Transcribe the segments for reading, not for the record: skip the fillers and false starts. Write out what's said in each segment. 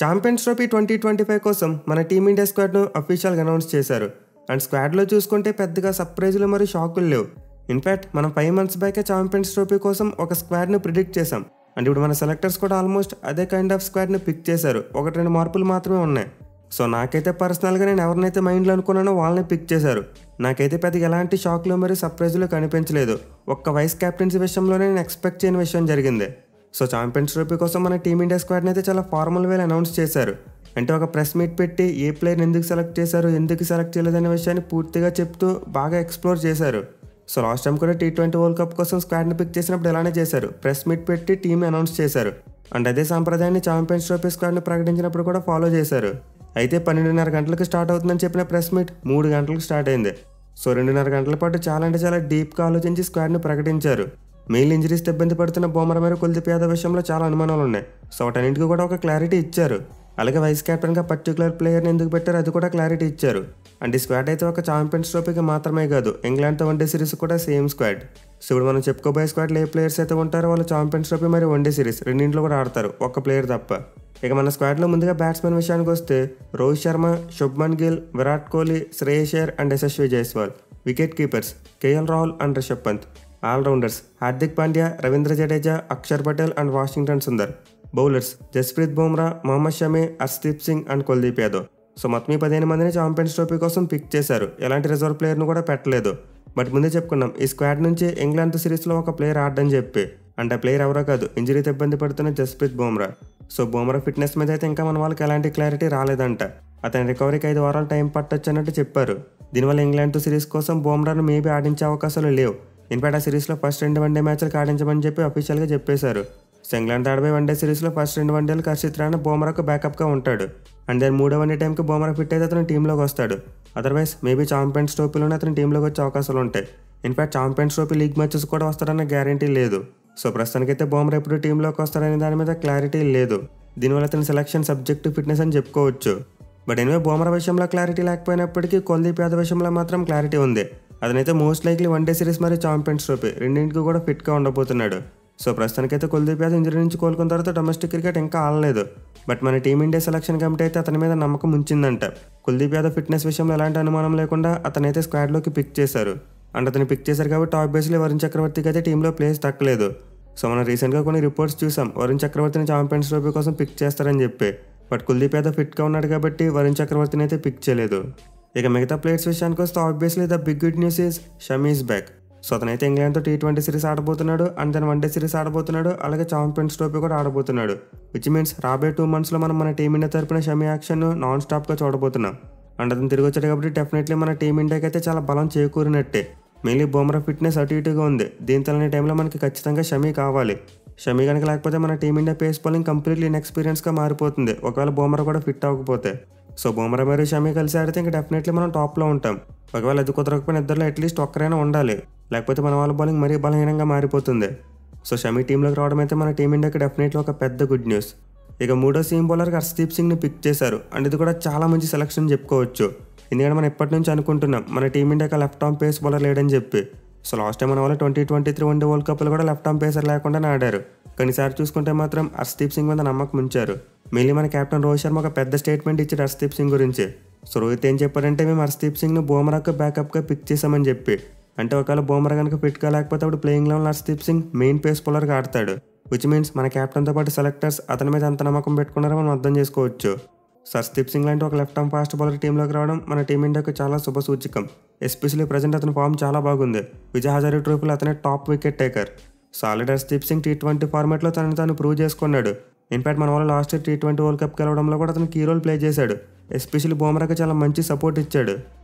Champions trophy 2025 కోసం మన team India స్క్వాడ్ను అఫీషియల్గా అనౌన్స్ చేశారు. అండ్ స్క్వాడ్లో చూసుకుంటే పెద్దగా సర్ప్రైజులు మరియు షాకులు లేవు. ఇన్ఫ్యాక్ట్ మనం 5 months బ్యాకే ఛాంపియన్స్ ట్రోఫీ కోసం ఒక స్క్వాడ్ను ప్రిడిక్ట్ చేశాం. అండ్ ఇప్పుడు మన సెలెక్టర్స్ కూడా ఆల్మోస్ట్ అదే కైండ్ ఆఫ్ స్క్వాడ్ని పిక్ చేశారు. 1-2 మార్పులు మాత్రమే ఉన్నాయి. సో నాకైతే పర్సనల్గా నేను ఎవరినైతే మైండ్లో అనుకున్నానో వాళ్ళని పిక్ చేశారు. నాకైతే పెద్దగా ఎలాంటి షాక్లు మరియు సర్ప్రైజులు కనిపించలేదు. ఒక్క వైస్ క్యాప్టెన్సీ విషయంలోనే నేను ఎక్స్పెక్ట్ చేయని విషయం జరిగింది. సో ఛాంపియన్స్ ట్రోఫీ కోసం మన టీమిండియా స్క్వాడ్ని అయితే చాలా ఫార్మల్ వేలో అనౌన్స్ చేశారు. అంటే ఒక ప్రెస్ మీట్ పెట్టి ఏ ప్లేయర్ని ఎందుకు సెలెక్ట్ చేశారు, ఎందుకు సెలెక్ట్ చేయలేదనే విషయాన్ని పూర్తిగా చెప్తూ బాగా ఎక్స్ప్లోర్ చేశారు. సో లాస్ట్ టైం కూడా T20 వరల్డ్ కప్ కోసం స్క్వాడ్ని పిక్ చేసినప్పుడు ఇలానే చేశారు. ప్రెస్ మీట్ పెట్టి టీమ్ని అనౌన్స్ చేశారు. అండ్ అదే సాంప్రదాయాన్ని ఛాంపియన్స్ ట్రోఫీ స్క్వాడ్ని ప్రకటించినప్పుడు కూడా ఫాలో చేశారు. అయితే 12:30 గంటలకు స్టార్ట్ అవుతుందని చెప్పిన ప్రెస్ మీట్ 3 గంటలకు స్టార్ట్ అయింది. సో 2:30 గంటల పాటు చాలా అంటే చాలా డీప్గా ఆలోచించి స్క్వాడ్ని ప్రకటించారు. మెయిల్ ఇంజరీస్తో ఇబ్బంది పడుతున్న బుమ్రా మరియు కుల్దీప్ యాదవ్ విషయంలో చాలా అనుమానాలు ఉన్నాయి. సో వాటన్నింటికి కూడా ఒక క్లారిటీ ఇచ్చారు. అలాగే వైస్ కెప్టెన్గా పర్టికులర్ ప్లేయర్ని ఎందుకు పెట్టారు అది కూడా క్లారిటీ ఇచ్చారు. అండ్ ఈ స్క్వాడ్ అయితే ఒక ఛాంపియన్స్ ట్రోఫీకి మాత్రమే కాదు, ఇంగ్లాండ్తో వన్డే సిరీస్ కూడా సేమ్ స్క్వాడ్. సో ఇప్పుడు మనం చెప్పుకోబోయే స్క్వాడ్లో ఏ ప్లేయర్స్ అయితే ఉంటారో వాళ్ళు ఛాంపియన్స్ ట్రోఫీ మరియు వన్డే సిరీస్ రెండింటిలో కూడా ఆడతారు, ఒక్క ప్లేయర్ తప్ప. ఇక మన స్క్వాడ్లో ముందుగా బ్యాట్స్మెన్ విషయానికి వస్తే Rohit Sharma, Shubman Gill, Virat Kohli, Shreyas Iyer and Yashasvi Jaiswal. Wicket keepers KL Rahul and Rishabh Pant. Allrounders Hardik Pandya, Ravindra Jadeja, Axar Patel and Washington Sundar. Bowlers Jasprit Bumrah, Mohammed Shami, Harshdeep Singh and Kuldeep Yadav. So మొత్తం 15 మందిని ఛాంపియన్స్ ట్రోఫీ కోసం పిక్ చేశారు. ఎలాంటి రిజర్వ్ ప్లేయర్ను కూడా పెట్టలేదు. బట్ ముందే చెప్పుకున్నాం ఈ స్క్వాడ్ నుంచి ఇంగ్లాండ్తో సిరీస్లో ఒక ప్లేయర్ ఆడని చెప్పి. అంటే ఆ ప్లేయర్ ఎవరో కాదు, ఇంజరీతో ఇబ్బంది పడుతున్న జస్ప్రీత్ బుమ్రా. సో బుమ్రా ఫిట్నెస్ మీద అయితే ఇంకా మన వాళ్ళకి ఎలాంటి క్లారిటీ రాలేదంట. అతని రికవరీకి 5 వారాలు టైం పట్టొచ్చు అన్నట్టు చెప్పారు. దీనివల్ల ఇంగ్లాండ్తో సిరీస్ కోసం బుమ్రాను మేబీ ఆడించే అవకాశాలు లేవు. ఇన్ఫాక్ట్ ఆ సిరీస్లో ఫస్ట్ 2 వన్డే మ్యాచ్లకు ఆడించమని చెప్పి అఫీషియల్గా చెప్పేశారు. సో ఇంగ్లాండ్ ఆడబోయే వన్డే సిరీస్లో ఫస్ట్ 2 వన్డేలకు హర్షిత్ రాణా బుమ్రాకు బ్యాకప్గా ఉంటాడు. అండ్ దాని 3వ వన్డే టైంకి బుమ్రా ఫిట్ అయితే అతను టీంలోకి వస్తాడు. అదర్వైజ్ మేబీ ఛాంపియన్స్ ట్రోఫీలోనే అతను టీంలోకి వచ్చే అవకాశాలు ఉంటాయి. In fact champions trophy league matches కూడా వస్తాడన్న గ్యారంటీ లేదు. సో ప్రస్తుతానికైతే బుమ్రా ఎప్పుడు టీంలోకి వస్తాడనే దాని మీద క్లారిటీ లేదు. దీనివల్ల అతని సెలక్షన్ సబ్జెక్టు ఫిట్నెస్ అని చెప్పుకోవచ్చు. బట్ ఎనివే బుమ్రా విషయంలో క్లారిటీ లేకపోయినప్పటికీ కుల్దీప్ యాదవ్ విషయంలో మాత్రం క్లారిటీ ఉంది. అతనైతే మోస్ట్ లైక్లీ వన్డే సిరీస్ మరియు ఛాంపియన్స్ ట్రోఫీ రెండింటికి కూడా ఫిట్గా ఉండబోతున్నాడు. సో ప్రస్తుతానికైతే కుల్దీప్ యాదవ్ ఇంజరీ నుంచి కోలుకున్న తర్వాత డొమెస్టిక్ క్రికెట్ ఇంకా ఆడలేదు. బట్ మన టీమిండియా సెలక్షన్ కమిటీ అయితే అతని మీద నమ్మకం ఉంచిందంట. కుల్దీప్ యాదవ్ ఫిట్నెస్ విషయంలో ఎలాంటి అనుమానం లేకుండా అతనైతే స్క్వాడ్లోకి పిక్ చేశారు. అండ్ అతను పిక్ చేశారు కాబట్టి ఆబ్వియస్లీ వరుణ్ చక్రవర్తికి అయితే టీంలో ప్లేస్ దక్కలేదు. సో మనం రీసెంట్గా కొన్ని రిపోర్ట్స్ చూసాం వరుణ్ చక్రవర్తిని ఛాంపియన్స్ ట్రోఫీ కోసం పిక్ చేస్తారని చెప్పి. బట్ కుల్దీప్ యాదవ్ ఫిట్గా ఉన్నాడు కాబట్టి వరుణ్ చక్రవర్తిని అయితే పిక్ చేయలేదు. ఇక మిగతా ప్లేయర్స్ విషయానికి వస్తే obviously the big good news is Shami is back. So అతనైతే ఇంగ్లాండ్తో T20 సిరీస్ ఆడబోతున్నాడు, అండ్ దాని వన్డే సిరీస్ ఆడబోతున్నాడు, అలాగే ఛాంపియన్స్ ట్రోఫీ కూడా ఆడబోతున్నాడు. విచ్ మీన్స్ రాబోయే 2 monthsలో మనం మన టీమిండియా తరపున షమీ యాక్షన్ నాన్ స్టాప్గా చూడబోతున్నాం. అండ్ అతను తిరిగి వచ్చాడు కాబట్టి డెఫినెట్లీ మన టీమిండియాకి అయితే చాలా బలం చేకూరినట్టే. మెయిన్లీ బుమ్రా ఫిట్నెస్ అటు ఇటుగా ఉంది. దీంతో అనే టైంలో మనకి ఖచ్చితంగా షమీ కావాలి. షమీ కనుక లేకపోతే మన టీమిండియా పేస్ బౌలింగ్ కంప్లీట్లీ ఇన్ఎక్స్పీరియన్స్గా మారిపోతుంది ఒకవేళ బుమ్రా కూడా ఫిట్ అవ్వకపోతే. సో బుమ్రా మరియు షమీ కలిసి ఆడితే ఇంకా డెఫినెట్లీ మనం టాప్లో ఉంటాం. ఒకవేళ అది కుదరకపోయిన ఇద్దరిలో అట్లీస్ట్ ఒక్కరైనా ఉండాలి, లేకపోతే మన వాళ్ళ బౌలింగ్ మరీ బలహీనంగా మారిపోతుంది. సో షమీ టీంలోకి రావడం అయితే మన టీమిండియాకి డెఫినెట్లీ ఒక పెద్ద గుడ్ న్యూస్. ఇక 3వ సీమ్ బౌలర్గా హర్షదీప్ సింగ్ని పిక్ చేశారు. అండ్ ఇది కూడా చాలా మంచి సెలక్షన్ చెప్పుకోవచ్చు. ఎందుకంటే మనం ఎప్పటి నుంచి అనుకుంటున్నాం మన టీమిండియాకి లెఫ్ట్ ఆర్మ్ పేస్ బౌలర్ లేడని చెప్పి. సో లాస్ట్ టైం మన వాళ్ళు 2023 వన్డే వరల్డ్ కప్లో కూడా లెఫ్ట్ ఆర్మ్ పేసర్ లేకుండానే ఆడారు. కొన్నిసారి చూసుకుంటే మాత్రం హర్షదీప్ సింగ్ మీద నమ్మకం ఉంచారు. మెయిన్లీ మన కెప్టెన్ రోహిత్ శర్మ ఒక పెద్ద స్టేట్మెంట్ ఇచ్చాడు హర్షదీప్ సింగ్ గురించి. సో రోహిత్ ఏం చెప్పారంటే మేము హర్షదీప్ సింగ్ను బుమ్రాకు బ్యాకప్గా పిక్ చేసామని చెప్పి. అంటే ఒకవేళ బుమ్రా కనుక ఫిట్గా లేకపోతే అప్పుడు playing eleven Harshdeep Singh main pace బౌలర్గా ఆడతాడు. విచ్ మీన్స్ మన కెప్టెన్తో పాటు సెలెక్టర్స్ అతని మీద ఎంత నమ్మకం పెట్టుకున్నారో మనం అర్థం చేసుకోవచ్చు. హర్షదీప్ సింగ్ లాంటి ఒక లెఫ్ట్ ఆర్మ్ ఫాస్ట్ బౌలర్ టీంలోకి రావడం మన టీమిండియాకు చాలా శుభసూచకం. ఎస్పెషల్లీ ప్రజెంట్ అతని ఫామ్ చాలా బాగుంది. విజయ్ హజారే ట్రోఫీలో అతనే top wicket taker. So already Harshdeep Singh T20 ఫార్మాట్లో తనని తాను ప్రూవ్ చేసుకున్నాడు. ఇన్ఫాక్ట్ మన వాళ్ళు last year T20 world cup గెలవడంలో కూడా అతను కీ రోల్ ప్లే చేశాడు. ఎస్పెషల్లీ బుమ్రాకి చాలా మంచి సపోర్ట్ ఇచ్చాడు.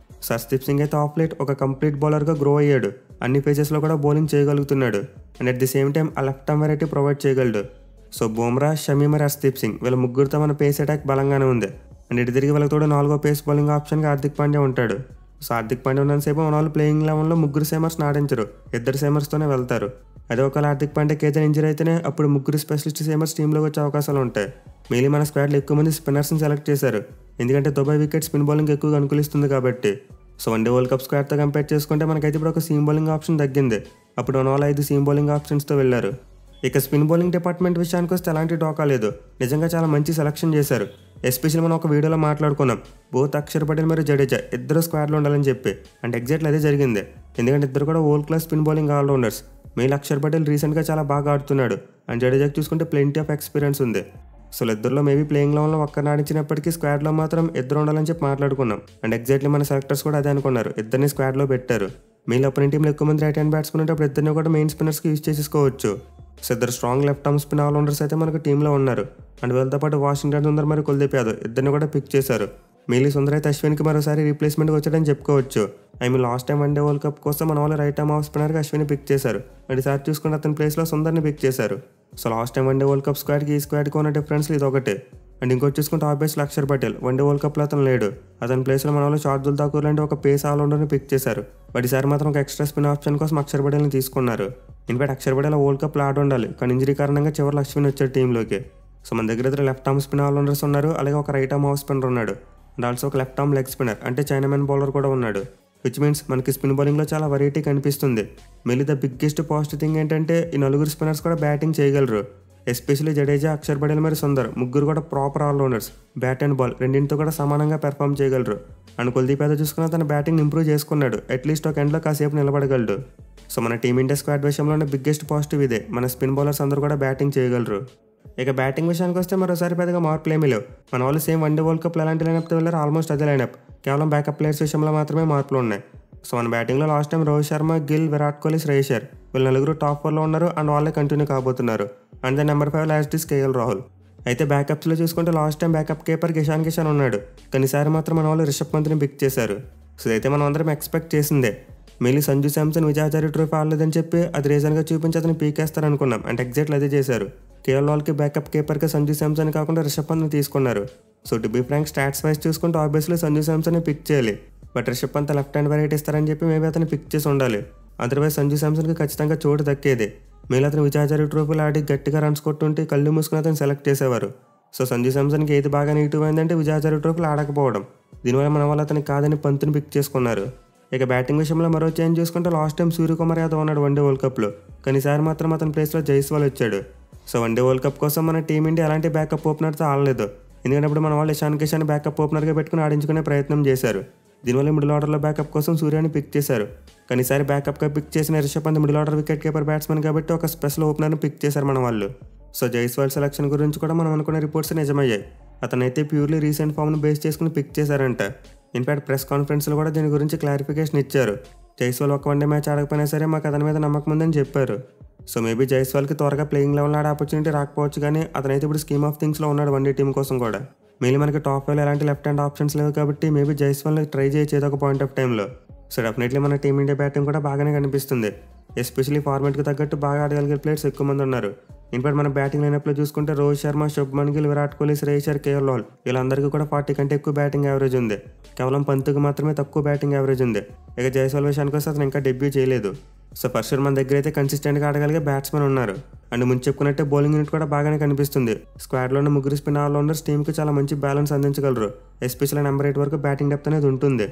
హర్షదీప్ సింగ్ అయితే ఆఫ్ లేట్ ఒక కంప్లీట్ బౌలర్గా గ్రో అయ్యాడు. అన్ని ఫేజెస్లో కూడా బౌలింగ్ చేయగలుగుతున్నాడు. And at the same time ఆ లెఫ్ట్ ఆర్మ్ వెరైటీ ప్రొవైడ్ చేయగలడు. సో బుమ్రా, షమీ మరి హర్షదీప్ సింగ్ వీళ్ళ ముగ్గురితో మన పేస్ అటాక్ బలంగానే ఉంది. అండ్ ఇటు తిరిగి వాళ్ళకి తోడు 4వ పేస్ బౌలింగ్ ఆప్షన్గా హార్దిక్ పాండ్యా ఉంటాడు. సో హార్దిక్ పాండ్యా ఉన్నంతసేపు మన వాళ్ళు ప్లేయింగ్ లెవెన్లో 3 సేమర్స్ ఆడించరు, 2 సేమర్స్తోనే వెళ్తారు. అదే ఒకవేళ హార్దిక్ పాండ్యాకి ఏదైనా ఇంజరీ అయితేనే అప్పుడు 3 స్పెషలిస్ట్ సేమర్స్ టీంలోకి వచ్చే అవకాశాలు ఉంటాయి. మెయిన్లీ మన స్క్వాడ్లో ఎక్కువ మంది స్పిన్నర్స్ని సెలెక్ట్ చేశారు. ఎందుకంటే దుబాయ్ వికెట్ స్పిన్ బౌలింగ్ ఎక్కువగా అనుకూలిస్తుంది కాబట్టి. సో వన్డే వరల్డ్ కప్ స్క్వాడ్తో కంపేర్ చేసుకుంటే మనకైతే ఇప్పుడు ఒక సీమ్ బౌలింగ్ ఆప్షన్ తగ్గింది. అప్పుడు మన వాళ్ళు 5 సీమ్ బౌలింగ్ ఆప్షన్స్తో వెళ్ళారు. ఇక స్పిన్ బౌలింగ్ డిపార్ట్మెంట్ విషయానికి వస్తే ఎలాంటి డోకా లేదు. నిజంగా చాలా మంచి సెలక్షన్ చేశారు. ఎస్పెషల్లీ మనం ఒక వీడియోలో మాట్లాడుకున్నాం బోత్ అక్షర్ పటేల్ మరియు జడేజా ఇద్దరు స్క్వాడ్లో ఉండాలని చెప్పి. అండ్ ఎగ్జాక్ట్లీ అదే జరిగింది. ఎందుకంటే ఇద్దరు కూడా world class spin bowling allrounders. మెయిల్ అక్షర్ పటేల్ రీసెంట్గా చాలా బాగా ఆడుతున్నాడు. అండ్ జడేజాకి చూసుకుంటే ప్లెంటీ ఆఫ్ ఎక్స్పీరియన్స్ ఉంది. సో ఇద్దరులో మేబీ ప్లేయింగ్ లెవెల్లో ఒక్కరిని ఆడించినప్పటికీ స్క్వాడ్లో మాత్రం ఇద్దరు ఉండాలని చెప్పి మాట్లాడుకున్నాం. అండ్ ఎగ్జాక్ట్లీ మన సెలెక్టర్స్ కూడా అదే అనుకున్నారు. ఇద్దరిని స్క్వాడ్లో పెట్టారు. మెయిల్ అపోనెంట్ టీంలో ఎక్కువ మంది రైట్ హ్యాండ్ బ్యాట్స్మెన్ ఉంటే అప్పుడు ఇద్దరిని కూడా మెయిన్ స్పిన్నర్స్కి యూజ్ చేసుకోవచ్చు. సో ఇద్దరు strong left arm spin allrounders అయితే మనకు టీంలో ఉన్నారు. అండ్ వీళ్ళతో పాటు వాషింగ్టన్ సుందర్ మరియు కుల్దీప్ యాదవ్ ఇద్దరిని కూడా పిక్ చేశారు. మెయిలీ సుందర్ అయితే అశ్విన్కి మరోసారి రీప్లేస్మెంట్గా వచ్చాడని చెప్పుకోవచ్చు. Last time one day world cup కోసం మన వాళ్ళు రైట్ ఆర్మ్ ఆఫ్ స్పిన్నర్గా అశ్విన్ని పిక్ చేశారు. అండ్ ఈసారి చూసుకుంటే అతని ప్లేస్లో సుందర్ని పిక్ చేశారు. So last time one day world cup స్క్వాడ్కి ఈ స్క్వాడ్కి ఉన్న డిఫరెన్స్లో ఇది ఒకటి. అండ్ ఇంకోటి చూసుకుంటే obviously Axar Patel one day world కప్లో అతను లేడు. అతని ప్లేస్లో మన వాళ్ళు షార్దుల్ ఠాకూర్ లాంటి ఒక పేస్ ఆల్రౌండర్ని పిక్ చేశారు. బట్ ఈసారి మాత్రం ఒక ఎక్స్ట్రా స్పిన్ ఆప్షన్ కోసం అక్షర్ పటేల్ని తీసుకున్నారు. ఇన్ఫాక్ట్ అక్షర్ పటేల్ వరల్డ్ కప్లో ఆడి ఉండాలి, కానీ ఇంజరీ కారణంగా చివరిలో అశ్విన్ వచ్చాడు టీంలోకి. సో మన దగ్గర ఇద్దరు లెఫ్ట్ ఆర్మ్ స్పిన్ ఆల్రౌండర్స్ ఉన్నారు, అలాగే ఒక రైట్ ఆర్మ్ ఆఫ్ స్పిన్నర్ ఉన్నాడు. అండ్ ఆల్సో ఒక లెఫ్ట్ ఆర్మ్ లెగ్ స్పిన్నర్ అంటే చైనామెన్ బౌలర్ కూడా ఉన్నాడు. విచ్ మీన్స్ మనకి స్పిన్ బౌలింగ్లో చాలా వెరైటీ కనిపిస్తుంది. Main the biggest positive thing ఏంటంటే ఈ నలుగురు స్పిన్నర్స్ కూడా బ్యాటింగ్ చేయగలరు. ఎస్పెషల్లీ జడేజా, అక్షర్ పటేల్ మరియు సుందర్ ముగ్గురు కూడా proper allrounders. Bat and ball రెండింటితో కూడా సమానంగా పెర్ఫామ్ చేయగలరు. అండ్ కుల్దీప్ యాదవ్ చూసుకున్న తన బ్యాటింగ్ ఇంప్రూవ్ చేసుకున్నాడు. అట్లీస్ట్ ఒక ఎండ్లో కాసేపు నిలబడగలడు. సో మన టీమిండియా స్క్వాడ్ విషయంలోనే బిగ్గెస్ట్ పాజిటివ్ ఇదే. మన స్పిన్ బౌలర్స్ అందరూ కూడా బ్యాటింగ్ చేయగలరు. ఇక బ్యాటింగ్ విషయానికి వస్తే మరోసారి పెద్దగా మార్పులు ఏమీ లేవు. మన వాళ్ళు సేమ్ వన్డే వరల్డ్ కప్లో ఎలాంటి లైనప్తో వెళ్ళారు ఆల్మోస్ట్ అదే లైనప్. కేవలం బ్యాకప్ ప్లేయర్స్ విషయంలో మాత్రమే మార్పులు ఉన్నాయి. సో మన బ్యాటింగ్లో లాస్ట్ టైం రోహిత్ శర్మ, గిల్, విరాట్ కోహ్లీ, శ్రేయస్ అయ్యర్ వీళ్ళు నలుగురు టాప్ 4లో ఉన్నారు. అండ్ వాళ్ళే కంటిన్యూ కాబోతున్నారు. And the number 5 last is KL Rahul. అయితే బ్యాకప్స్లో చూసుకుంటే last time backup keeper Kishan ఉన్నాడు. కానీ ఈసారి మాత్రం మన వాళ్ళు రిషబ్ పంత్ని పిక్ చేశారు. సో ఇదైతే మనం అందరం ఎక్స్పెక్ట్ చేసిందే. మెయిన్లీ సంజు శాంసన్ విజయహజారే ట్రోఫీ ఆడలేదని చెప్పి అది రీజన్గా చూపించి అతను పీకేస్తారనుకున్నాం. అంటే ఎగ్జాక్ట్లీ అదే చేశారు. కేఎల్ రాహుల్కి బ్యాకప్ కీపర్గా సంజు శాంసన్ కాకుండా రిషబ్ పంత్ని తీసుకున్నారు. So to be frank stats wise చూసుకుంటే ఆబ్వియస్లీ సంజు శాంసన్ని పిక్ చేయాలి. But Rishabh Pant left hand variety ఇస్తారని చెప్పి మేబీ అతను పిక్ చేసి ఉండాలి. అదర్వైజ్ సంజు శాంసన్కి ఖచ్చితంగా చోటు దక్కేది. మెయిన్ అతను విజయహజారే ట్రోఫీలో ఆడి గట్టిగా రన్స్ కొట్టుంటే కళ్ళు మూసుకుని అతను సెలెక్ట్ చేసేవారు. సో సంజు శాంసన్కి ఏది బాగా నెగిటివ్ అయిందంటే విజయహజారే ట్రోఫీలో ఆడకపోవడం. దీనివల్ల మన వాళ్ళు అతనికి కాదని పంత్ని పిక్ చేసుకున్నారు. ఇక బ్యాటింగ్ విషయంలో మరో చేంజ్ చూసుకుంటే లాస్ట్ టైం సూర్యకుమార్ యాదవ్ ఉన్నాడు వన్డే వరల్డ్ కప్లో. కానీ ఈసారి మాత్రం అతని ప్లేస్లో జైస్వాల్ వచ్చాడు. సో వన్డే వరల్డ్ కప్ కోసం మన టీమిండియా ఎలాంటి బ్యాకప్ ఓపెనర్తో ఆడలేదు. ఎందుకంటే ఇప్పుడు మన వాళ్ళు ఇషాన్ కిషన్ బ్యాకప్ ఓపెనర్గా పెట్టుకుని ఆడించుకునే ప్రయత్నం చేశారు. దీనివల్ల మిడిల్ ఆర్డర్లో బ్యాకప్ కోసం సూర్యాని పిక్ చేశారు. కానీ ఈసారి బ్యాకప్గా పిక్ చేసిన Rishabh Pant middle order wicket keeper batsmen కాబట్టి ఒక స్పెషల్ ఓపెనర్ని పిక్ చేశారు మన వాళ్ళు. సో జైస్వాల్ సెలక్షన్ గురించి కూడా మనం అనుకునే రిపోర్ట్స్ నిజమయ్యాయి. అతనైతే ప్యూర్లీ రీసెంట్ ఫామ్ను బేస్ చేసుకుని పిక్ చేశారంట. ఇన్ఫాక్ట్ ప్రెస్ కాన్ఫరెన్స్లో కూడా దీని గురించి క్లారిఫికేషన్ ఇచ్చారు. జైస్వాల్ ఒక వన్డే మ్యాచ్ ఆడకపోయినా సరే మాకు అతని మీద నమ్మకం ఉందని చెప్పారు. సో మేబీ జైస్వాల్కి త్వరగా ప్లేయింగ్ లెవెల్ ఆడే ఆపర్చునిటీ రాకపోవచ్చు, కానీ అతనైతే ఇప్పుడు స్కీమ్ ఆఫ్ థింగ్స్లో ఉన్నాడు వన్డే టీం కోసం కూడా. మెయిన్ మనకి టాప్ 5లో ఎలాంటి లెఫ్ట్ హ్యాండ్ ఆప్షన్స్ లేవు కాబట్టి మేబీ జైస్వాల్ని ట్రై చేయొచ్చు ఏదో ఒక పాయింట్ ఆఫ్ టైంలో. సో డెఫినెట్లీ మన టీమిండియా బ్యాటింగ్ కూడా బాగానే కనిపిస్తుంది. ఎస్పెషల్లీ ఫార్మాట్కి తగ్గట్టు బాగా ఆడగలిగే ప్లేయర్స్ ఎక్కువ మంది ఉన్నారు. ఇన్ఫాక్ట్ మన బ్యాటింగ్ లైనప్లో చూసుకుంటే రోహిత్ శర్మ, శుభ్మన్ గిల్, విరాట్ కోహ్లీ, శ్రేయస్ అయ్యర్, కేఎల్ రాహుల్ వీళ్ళందరికీ కూడా 40 కంటే ఎక్కువ బ్యాటింగ్ యావరేజ్ ఉంది. కేవలం పంత్కి మాత్రమే తక్కువ బ్యాటింగ్ యావరేజ్ ఉంది. ఇక జైస్వాల్ విషయానికి వస్తే అతను ఇంకా డెబ్యూ చేయలేదు. సో ఫస్ట్ మన దగ్గర అయితే కన్సిస్టెంట్గా ఆడగలిగే బ్యాట్స్మెన్ ఉన్నారు. అండ్ ముందు చెప్పుకున్నట్టే బౌలింగ్ యూనిట్ కూడా బాగానే కనిపిస్తుంది. స్క్వాడ్లోనే ముగ్గురు స్పిన్ ఆల్రౌండర్స్ టీంకి చాలా మంచి బ్యాలెన్స్ అందించగలరు. ఎస్పెషల్లీ నెంబర్ 8 వరకు బ్యాటింగ్ డెప్త్ అనేది ఉంటుంది.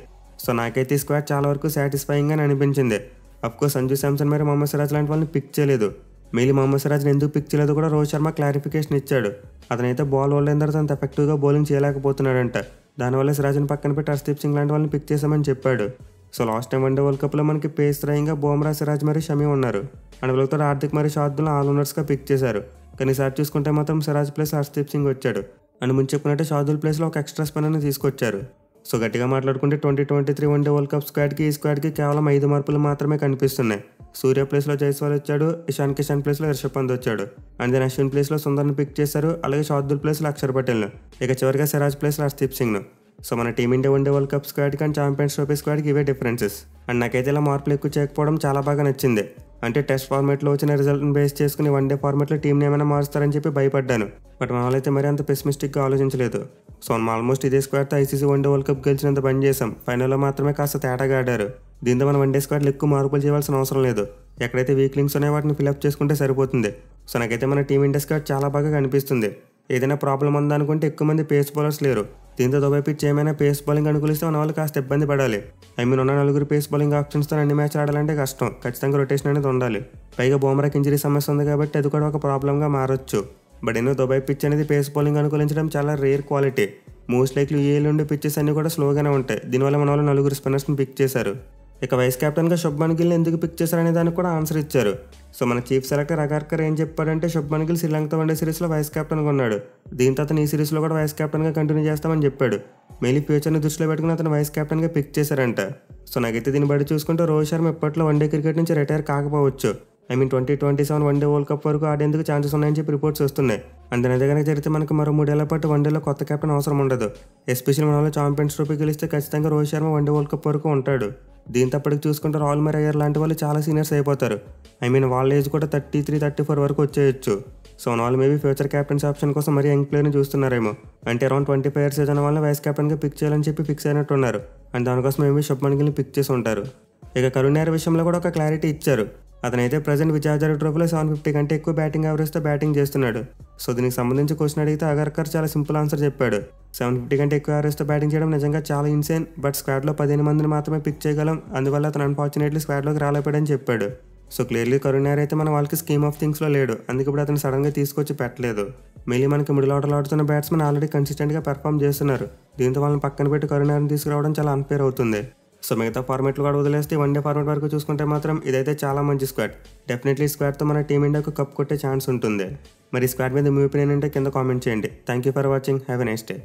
సో నాకైతే ఈ స్క్వాడ్ చాలా వరకు సాటిస్ఫైయింగ్గానే అనిపించింది. అఫ్కోర్స్ సంజు శాంసన్ మరియు మొహమ్మద్ సిరాజ్ లాంటి వాళ్ళని పిక్ చేయలేదు. మెయిన్లీ మొహమ్మద్ సిరాజ్ని ఎందుకు పిక్ చేయలేదు కూడా రోహిత్ శర్మ క్లారిఫికేషన్ ఇచ్చాడు. అతనైతే బాల్ ఓల్డ్ తర్వాత అంత ఎఫెక్టివ్గా బౌలింగ్ చేయలేకపోతున్నాడంట. దానివల్ల సిరాజ్ని పక్కన పెట్టి హర్షదీప్ సింగ్ లాంటి వాళ్ళని పిక్ చేశామని చెప్పాడు. So last time one day world కప్లో మనకి పేస్ త్రయంగా బుమ్రా, సిరాజ్ మరియు షమి ఉన్నారు. అండ్ వీళ్ళతో హార్దిక్ మరియు షార్దుల్ని ఆల్రౌండర్స్గా పిక్ చేశారు. కానీ ఈసారి చూసుకుంటే మాత్రం సిరాజ్ ప్లేస్ హర్షదీప్ సింగ్ వచ్చాడు. అండ్ ముందు చెప్పుకున్నట్టే షార్దుల్ ప్లేస్లో ఒక ఎక్స్ట్రా స్పిన్నర్ని తీసుకొచ్చారు. సో గట్టిగా మాట్లాడుకుంటే 2023 వన్డే వరల్డ్ కప్ స్క్వాడ్కి ఈ స్క్వాడ్కి కేవలం 5 మార్పులు మాత్రమే కనిపిస్తున్నాయి. సూర్య ప్లేస్లో జైస్వాల్ వచ్చాడు, ఇషాన్ కిషన్ ప్లేస్లో రిషబ్ పంత్ వచ్చాడు. అండ్ దెన్ అశ్విన్ ప్లేస్లో సుందర్ని పిక్ చేశారు, అలాగే షార్దుల్ ప్లేస్లో అక్షర్ పటేల్ను, ఇక చివరిగా సిరాజ్ ప్లేస్లో హర్షదీప్ సింగ్ను. సో మన టీమిండియా వన్డే వరల్డ్ కప్ స్క్వాడ్కి అండ్ ఛాంపియన్స్ ట్రోఫీ స్క్వాడ్కి ఇవే డిఫరెన్సెస్. అండ్ నాకైతే ఇలా మార్పులు ఎక్కువ చేయకపోవడం చాలా బాగా నచ్చింది. అంటే టెస్ట్ ఫార్మాట్లో వచ్చిన రిజల్ట్ని బేస్ చేసుకుని వన్డే ఫార్మాట్లో టీంని ఏమైనా మారుస్తారని చెప్పి భయపడ్డాను. బట్ మన వాళ్ళైతే మరీ అంత పెసిమిస్టిక్గా ఆలోచించలేదు. సో మనం ఆల్మోస్ట్ ఇదే స్క్వాడ్తో ఐసీసీ వన్డే వరల్డ్ కప్ గెలిచినంత పని చేసాం. ఫైనల్లో మాత్రమే కాస్త తేడాగా ఆడారు. దీంతో మన వన్డే స్క్వాడ్లో ఎక్కువ మార్పులు చేయాల్సిన అవసరం లేదు. ఎక్కడైతే వీక్ లింక్స్ ఉన్నాయో వాటిని ఫిల్అప్ చేసుకుంటే సరిపోతుంది. సో నాకైతే మన టీమిండియా స్క్వాడ్ చాలా బాగా కనిపిస్తుంది. ఏదైనా ప్రాబ్లం ఉందనుకుంటే ఎక్కువ మంది పేస్ బౌలర్స్ లేరు. దీంతో దుబాయ్ పిచ్ ఏమైనా పేస్ బౌలింగ్ అనుకూలిస్తే మన వాళ్ళు కాస్త ఇబ్బంది పడాలి. ఉన్న 4 పేస్ బౌలింగ్ ఆప్షన్స్తో అన్ని మ్యాచ్లు ఆడాలంటే కష్టం. ఖచ్చితంగా రొటేషన్ అనేది ఉండాలి. పైగా బుమ్రాకి ఇంజరీ సమస్య ఉంది కాబట్టి అది కూడా ఒక ప్రాబ్లంగా మారొచ్చు. బట్ దుబాయ్ పిచ్ అనేది పేస్ బౌలింగ్ అనుకూలించడం చాలా రేర్ క్వాలిటీ. మోస్ట్ లైక్లీ యూఏఈలో ఉండే పిచ్చెస్ అన్ని కూడా స్లోగానే ఉంటాయి. దీనివల్ల మన వాళ్ళు 4 స్పిన్నర్స్ని పిక్ చేశారు. ఇక వైస్ కెప్టెన్గా శుభ్మన్ గిల్ని ఎందుకు పిక్ చేశారనే దానికి కూడా ఆన్సర్ ఇచ్చారు. సో మన చీఫ్ సెలెక్టర్ అగార్కర్ ఏం చెప్పాడంటే శుభ్మన్ గిల్ శ్రీలంకతో వన్డే సిరీస్లో వైస్ కెప్టెన్గా ఉన్నాడు. దీంతో అతను ఈ సిరీస్లో కూడా వైస్ కెప్టెన్గా కంటిన్యూ చేస్తామని చెప్పాడు. మెయిన్లీ ఫ్యూచర్ని దృష్టిలో పెట్టుకుని అతను వైస్ కెప్టెన్గా పిక్ చేశారంట. సో నాకైతే దీన్ని బట్టి చూసుకుంటే రోహిత్ శర్మ ఇప్పట్లో వన్డే క్రికెట్ నుంచి రిటైర్ కాకపోవచ్చు. 2027 వన్డే వరల్డ్ కప్ వరకు ఆడేందుకు ఛాన్సెస్ ఉన్నాయని చెప్పి రిపోర్ట్స్ వస్తున్నాయి. అందులో దగ్గర జరిగితే మనకు మరో 3 ఏళ్ల పాటు వన్డేలో కొత్త కెప్టెన్ అవసరం ఉండదు. ఎస్పెషల్లీ మన వాళ్ళు ఛాంపియన్స్ ట్రోఫీ గెలిస్తే ఖచ్చితంగా Rohit Sharma one day world cup వరకు ఉంటాడు. దీంతో అప్పటికి చూసుకుంటే రాహుల్ అయ్యర్ లాంటి వాళ్ళు చాలా సీనియర్స్ అయిపోతారు. వాళ్ళ ఏజ్ కూడా 33-34 వరకు వచ్చేయచ్చు. సో వాళ్ళు మేబీ ఫ్యూచర్ క్యాప్టెన్స్ ఆప్షన్ కోసం మరీ యంగ్ ప్లేయర్ని చూస్తున్నారేమో. అంటే అరౌండ్ 25 years ఏజ్ వల్ల వైస్ కెప్టెన్గా పిక్ చేయాలని చెప్పి ఫిక్స్ అయినట్టున్నారు. అండ్ దానికోసం మేబీ శుభ్మన్ గిల్ని పిక్ చేసి ఉంటారు. ఇక కరుణ్ నాయర్ విషయంలో కూడా ఒక క్లారిటీ ఇచ్చారు. అతనైతే ప్రజెంట్ విజయ్ హజారే ట్రోఫీలో 750 కంటే ఎక్కువ బ్యాటింగ్ యావరేజ్తో బ్యాటింగ్ చేస్తున్నాడు. సో దీనికి సంబంధించి క్వశ్చన్ అడిగితే అగార్కర్ చాలా సింపుల్ ఆన్సర్ చెప్పాడు. 750 కంటే ఎక్కువ యావరేజ్తో బ్యాటింగ్ చేయడం నిజంగా చాలా ఇన్సేన్. బట్ స్క్వాడ్లో 15 మందిని మాత్రమే పిక్ చేయగలం. అందువల్ల అతను అన్ఫార్చునేట్లీ స్క్వాడ్లోకి రాలేపాడని చెప్పాడు. సో క్లియర్లీ కరుణ్ నాయర్ అయితే మన వాళ్ళకి స్కీమ్ ఆఫ్ థింగ్స్లో లేడు. అందుకే ఇప్పుడు అతను సడన్గా తీసుకొచ్చి పెట్టలేదు. మెయిన్లీ మనకి మిడిల్ ఆర్డర్లో ఆడుతున్న బ్యాట్స్మెన్ ఆల్రెడీ కన్సిస్టెంట్గా పెర్ఫామ్ చేస్తున్నారు. దీంతో వాళ్ళని పక్కన పెట్టి కరుణ్ నాయర్ని తీసుకురావడం చాలా అన్ఫేర్ అవుతుంది. సో మిగతా ఫార్మాట్లు కూడా వదిలేస్తే వన్డే ఫార్మాట్ వరకు చూసుకుంటే మాత్రం ఇదైతే చాలా మంచి స్క్వాడ్. డెఫినెట్లీ స్క్వాడ్తో మన టీమిండియాకు కప్ కొట్టే ఛాన్స్ ఉంటుంది. మరి స్క్వాడ్ మీద మీ ఒపీనియన్ అంటే కింద కామెంట్ చేయండి. Thank you for watching. Have a nice day.